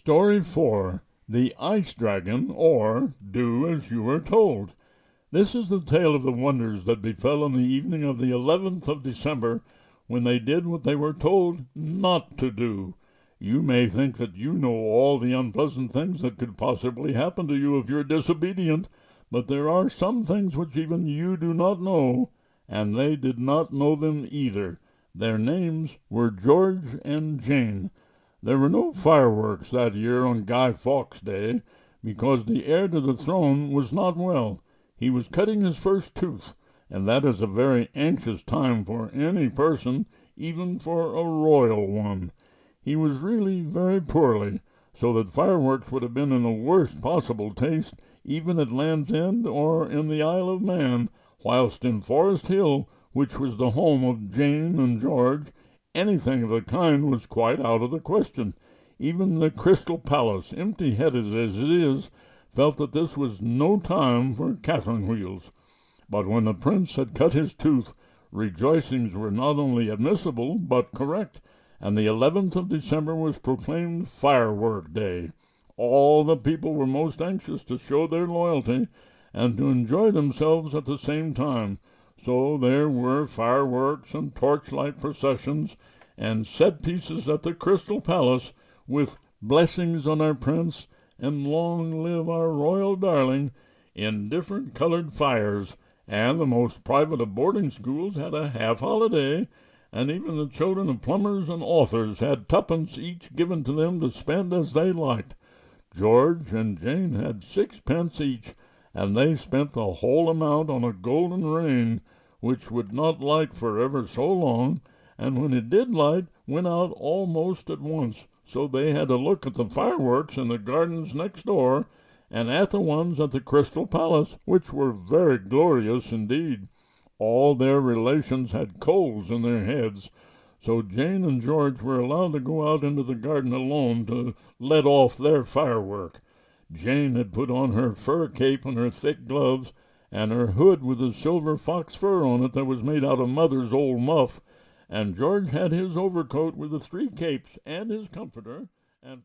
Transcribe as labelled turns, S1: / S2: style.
S1: Story 4. The Ice Dragon, or Do As You Are Told. This is the tale of the wonders that befell on the evening of the 11th of December, when they did what they were told not to do. You may think that you know all the unpleasant things that could possibly happen to you if you're disobedient, but there are some things which even you do not know, and they did not know them either. Their names were George and Jane. There were no fireworks that year on Guy Fawkes' Day, because the heir to the throne was not well. He was cutting his first tooth, and that is a very anxious time for any person, even for a royal one. He was really very poorly, so that fireworks would have been in the worst possible taste, even at Land's End or in the Isle of Man, whilst in Forest Hill, which was the home of Jane and George, anything of the kind was quite out of the question. Even the Crystal Palace, empty-headed as it is, felt that this was no time for Catherine wheels. But when the prince had cut his tooth, rejoicings were not only admissible, but correct, and the 11th of December was proclaimed Firework Day. All the people were most anxious to show their loyalty, and to enjoy themselves at the same time. So there were fireworks and torchlight processions, and set pieces at the Crystal Palace, with blessings on our prince, and long live our royal darling, in different colored fires, and the most private of boarding schools had a half-holiday, and even the children of plumbers and authors had tuppence each given to them to spend as they liked. George and Jane had 6 pence each, and they spent the whole amount on a golden rain, which would not light for ever so long, and when it did light, went out almost at once, so they had to look at the fireworks in the gardens next door, and at the ones at the Crystal Palace, which were very glorious indeed. All their relations had coals in their heads, so Jane and George were allowed to go out into the garden alone to let off their firework. Jane had put on her fur cape and her thick gloves, and her hood with the silver fox fur on it that was made out of Mother's old muff, and George had his overcoat with the 3 capes and his comforter, and